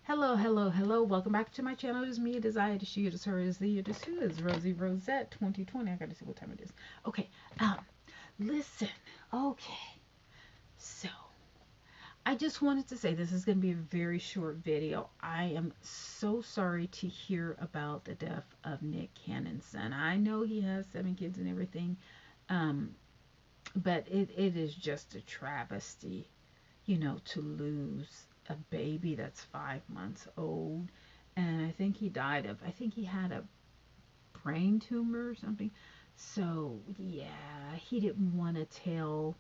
Hello, hello, hello. Welcome back to my channel. It is me, it is I, it is she, it is her, it is thee, it is who, it is Rosie Rosette 2020. I gotta see what time it is. Okay, um, listen. Okay, so I just wanted to say this is gonna be a very short video. I am so sorry to hear about the death of Nick Cannon's son. I know he has 7 kids and everything, um, but it is just a travesty, to lose a baby that's 5 months old. And I think he had a brain tumor or something. So, yeah, he didn't want to tell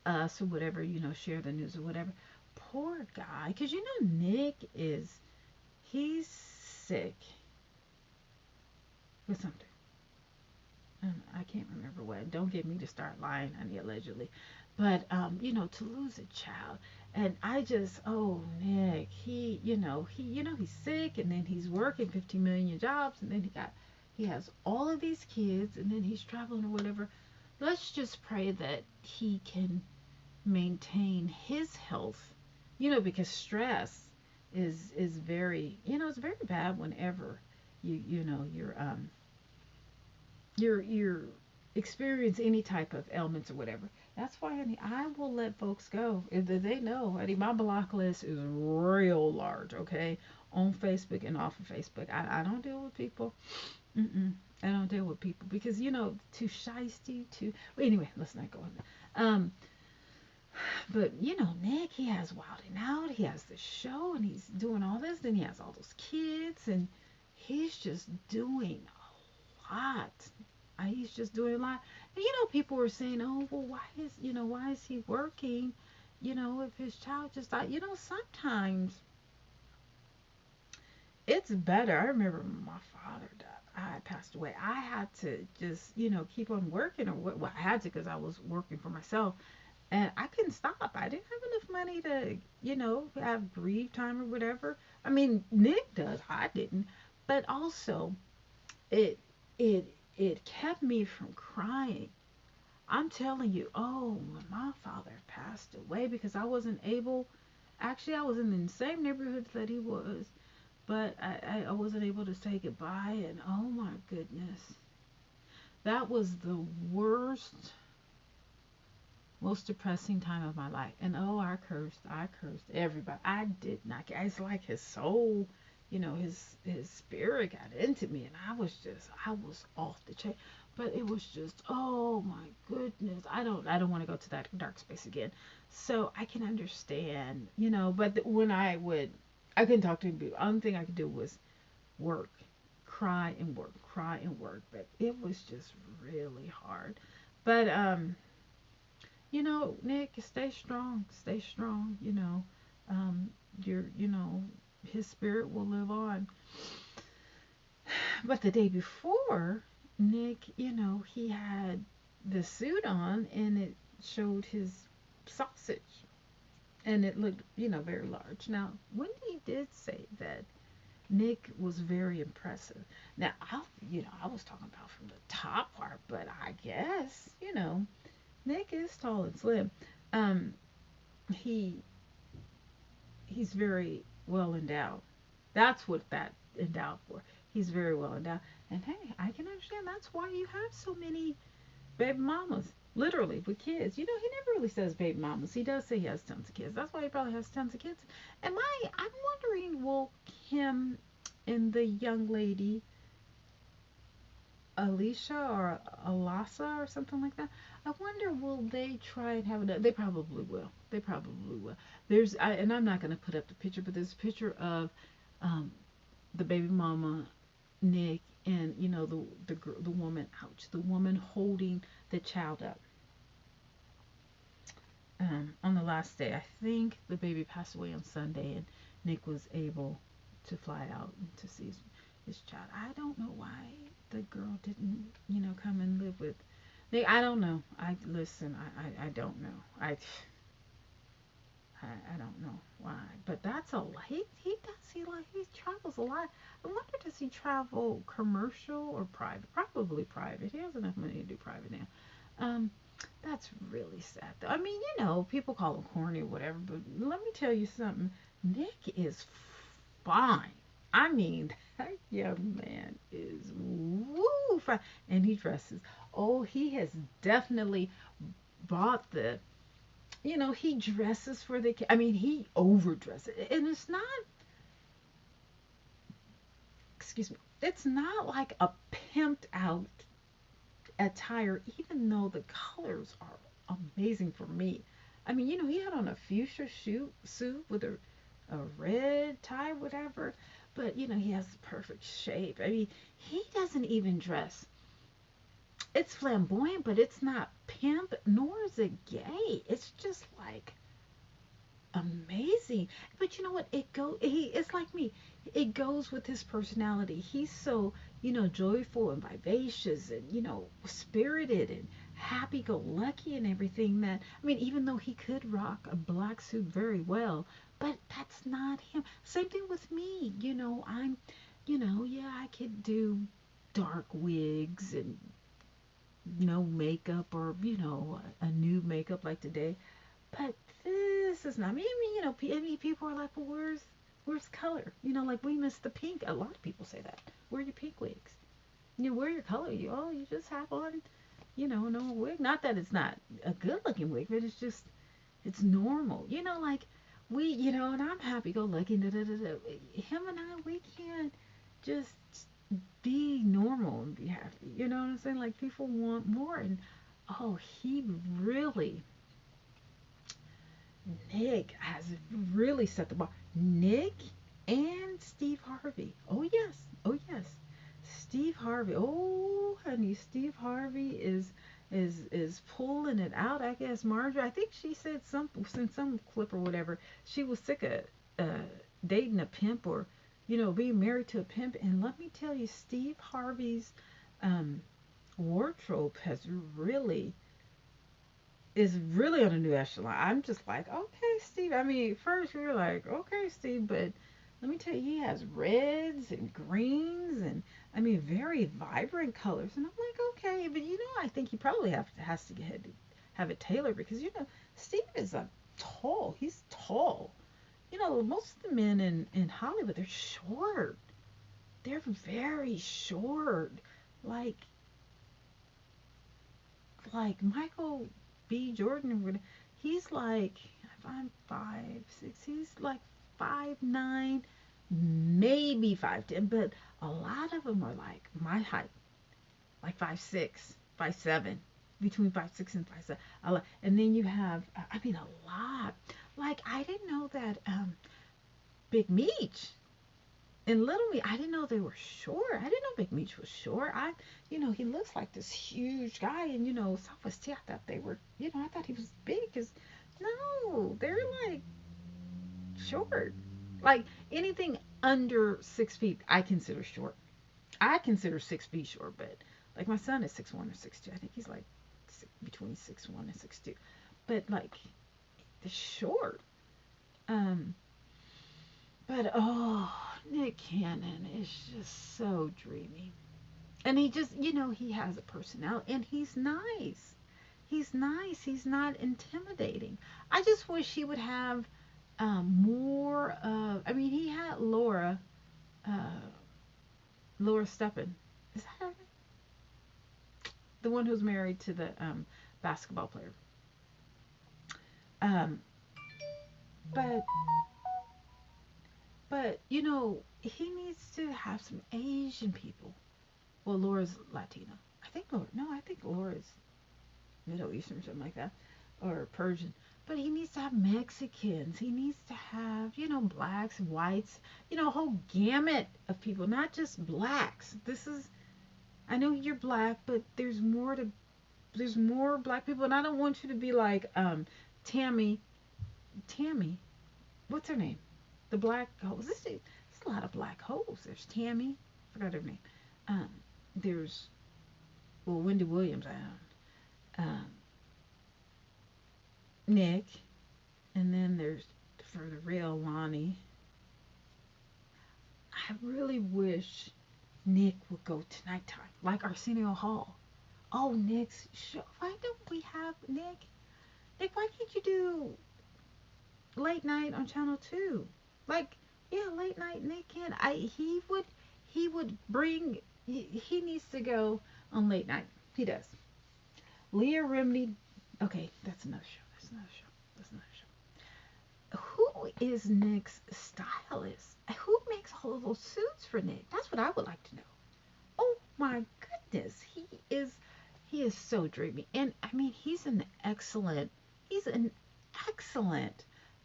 us or whatever, share the news or whatever. Poor guy. Because, Nick he's sick with something. I can't remember what. Don't get me to start lying, honey, allegedly. But to lose a child, and I just, oh, Nick, he's sick, and then he's working 50 million jobs, and then he has all of these kids, and then he's traveling or whatever. Let's just pray that he can maintain his health, because stress is very, it's very bad whenever you're experience any type of ailments or whatever. That's why, honey, I will let folks go if they know. Honey, my block list is real large, okay, on Facebook and off of Facebook. I don't deal with people. Mm-mm. I don't deal with people because too shisty. Too. Well, anyway, let's not go on that. But Nick, he has Wilding Out. He has the show, and he's doing all this. Then he has all those kids, and he's just doing a lot. He's just doing a lot. And people were saying, "Oh, well, why is he working? If his child just died." Sometimes it's better. I remember my father died. I passed away. I had to just, keep on working, or what? Well, I had to because I was working for myself, and I couldn't stop. I didn't have enough money to, have grief time or whatever. I mean, Nick does. I didn't. But also, it it it kept me from crying. I'm telling you, oh, when my father passed away, because I wasn't able, actually, I was in the same neighborhood that he was, but I wasn't able to say goodbye. And oh my goodness, that was the worst, most depressing time of my life. And oh, I cursed everybody. I did not care. It's like his soul, his spirit got into me, and I was off the chain. But it was just, oh my goodness. I don't want to go to that dark space again. So I can understand, but when I couldn't talk to him. The only thing I could do was work, cry and work, cry and work. But it was just really hard. But Nick, stay strong, stay strong. Um, his spirit will live on. But the day before, Nick, he had the suit on, and it showed his sausage, and it looked, very large. Now, Wendy did say that Nick was very impressive. Now, I was talking about from the top part, but I guess, Nick is tall and slim. Um, he he's very well endowed. That's what that endowed for. He's very well endowed. And hey, I can understand that's why you have so many baby mamas, literally, with kids. He never really says baby mamas. He does say he has tons of kids. That's why he probably has tons of kids. And I'm wondering, will him and the young lady Alicia or Alasa or something like that. I wonder, will they try and have it? They probably will. They probably will. And I'm not going to put up the picture, but there's a picture of um, the baby mama, Nick, and the woman. Ouch, the woman holding the child up. On the last day, I think the baby passed away on Sunday, and Nick was able to fly out to see his child. I don't know why the girl didn't, come and live with Nick. I don't know. I listen. I don't know. I don't know why, but that's a lot. He does. He travels a lot. I wonder, does he travel commercial or private? Probably private. He has enough money to do private now. Um, that's really sad though. I mean, people call him corny or whatever, but let me tell you something. Nick is fine. I mean, that young man is woo fine. And he dresses. Oh, he has definitely bought the, he dresses for the, I mean, he overdresses. And it's not, excuse me, it's not like a pimped out attire, even though the colors are amazing for me. I mean, he had on a fuchsia suit with a red tie, whatever, but he has the perfect shape. I mean, he doesn't even dress. It's flamboyant, but it's not pimp, nor is it gay. It's just like amazing. But you know what? It's like me. It goes with his personality. He's so, joyful and vivacious and, spirited and happy go lucky and everything that, I mean, even though he could rock a black suit very well, but that's not him. Same thing with me. Yeah, I could do dark wigs and no makeup, or a nude makeup like today, but this is not me. I mean, I mean, people are like, well, where's color? Like we miss the pink. A lot of people say that. Where are your pink wigs? Where your color? You just have on, no wig. Not that it's not a good looking wig, but it's normal. Like and I'm happy go lucky. Da, da, da, da. Him and I, we can't just be normal and be happy. You know what I'm saying? Like people want more, and oh, he really Nick has really set the bar. Nick and Steve Harvey. Oh yes. Oh yes. Steve Harvey. Oh honey, Steve Harvey is pulling it out. I guess Marjorie. I think she said in some clip or whatever. She was sick of dating a pimp, or being married to a pimp. And let me tell you, Steve Harvey's um, wardrobe is really on a new echelon. I'm just like, okay, Steve. I mean, first you're like, okay, Steve, but let me tell you, he has reds and greens and I mean, very vibrant colors. And I'm like, okay, but I think he probably has to have it tailored because Steve is a tall. He's tall. Most of the men in Hollywood, they're short. They're very short. Like Michael B. Jordan, he's like, if I'm 5'6", he's like 5'9", maybe 5'10", but a lot of them are like my height, like 5'6", 5'7", between 5'6" and 5'7". A lot. And then you have, I mean, a lot. Like I didn't know that Big Meech and Little Me, I didn't know they were short. I didn't know Big Meech was short. He looks like this huge guy, and Southwest T. I thought they were, I thought he was big. Cause no, they're like short. Like anything under 6 feet, I consider short. I consider 6 feet short, but like my son is 6'1" or 6'2". I think he's like between 6'1" and 6'2". But like the short. Um, but oh, Nick Cannon is just so dreamy. And he just, he has a personality and he's nice. He's nice. He's not intimidating. I just wish he would have more of, I mean, he had uh, Laura Steppen. Is that her name? The one who's married to the basketball player. Um, but, he needs to have some Asian people. Well, Laura's Latina. I think Laura's Middle Eastern or something like that, or Persian. But he needs to have Mexicans. He needs to have, blacks, whites, a whole gamut of people, not just blacks. I know you're black, but there's more black people, and I don't want you to be like, Tammy, Tammy, what's her name? The black hoes. There's a lot of black hoes. There's Tammy, forgot her name. Um, there's, well, Wendy Williams, um, Nick, and then there's for the real Lonnie. I really wish Nick would go to nighttime, like Arsenio Hall. Oh, Nick's show. Why don't we have Nick? Nick, why can't you do late night on Channel 2? Like, yeah, late night Nick Cannon. He would bring. He needs to go on late night. He does. Leah Remini. Okay, that's another show. That's another show. That's another show. Who is Nick's stylist? Who makes all of those suits for Nick? That's what I would like to know. Oh my goodness, he is so dreamy, and I mean he's an excellent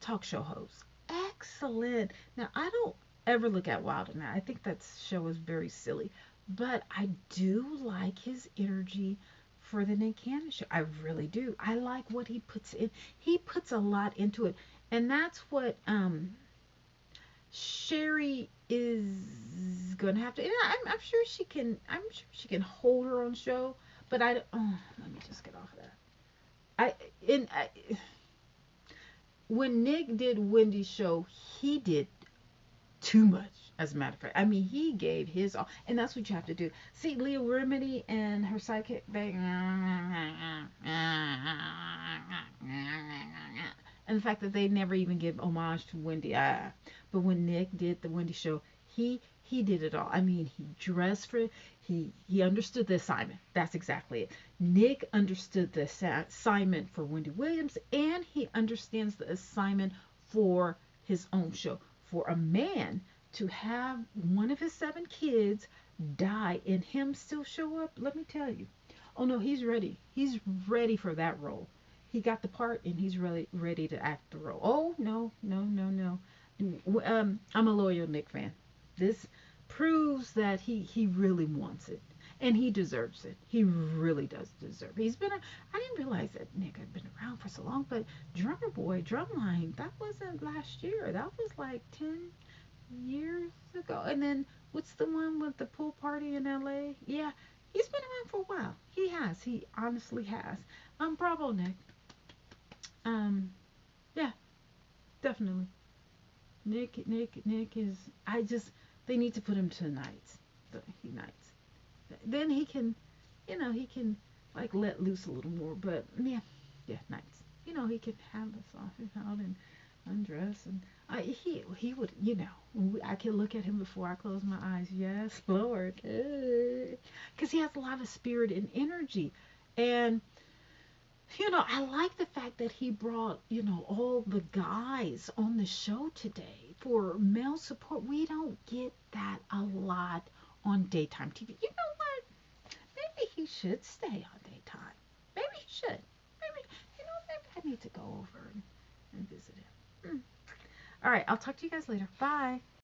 talk show host. Excellent. Now I don't ever look at Wild and Out. I think that show is very silly, but I do like his energy for the Nick Cannon show. I really do. I like what he puts in. He puts a lot into it, and that's what Sherry is gonna have to. And I'm sure she can. I'm sure she can hold her own show. But I. Oh, let me just get off of that. I in I, when Nick did Wendy's show, he did too much. As a matter of fact, I mean, he gave his all, and that's what you have to do. See, Leah Remini and her sidekick, they, and the fact that they never even give homage to Wendy. But when Nick did the Wendy show, he did it all. I mean, he dressed for it. He understood the assignment. That's exactly it. Nick understood the assignment for Wendy Williams, and he understands the assignment for his own show. For a man to have one of his 7 kids die and him still show up, let me tell you. Oh no, he's ready. He's ready for that role. He got the part and he's really ready to act the role. Oh no, no, no, no. I'm a loyal Nick fan. This proves that he really wants it. And he deserves it. He really does deserve it. I didn't realize that Nick had been around for so long, but Drummer Boy, Drumline, that wasn't last year. That was like 10 years ago. And then what's the one with the pool party in LA? Yeah, he's been around for a while. He has. He honestly has. Bravo, Nick. Um, yeah, definitely. Nick is. I just. They need to put him to nights. He nights. Then he can, he can like let loose a little more. But yeah, yeah, nights. He can have us off out and undress and he would. I can look at him before I close my eyes. Yes, Lord, because he has a lot of spirit and energy, and I like the fact that he brought, all the guys on the show today for male support. We don't get that a lot on daytime TV. You know what? Maybe he should stay on daytime. Maybe he should. Maybe I need to go over and visit him. All right, I'll talk to you guys later. Bye.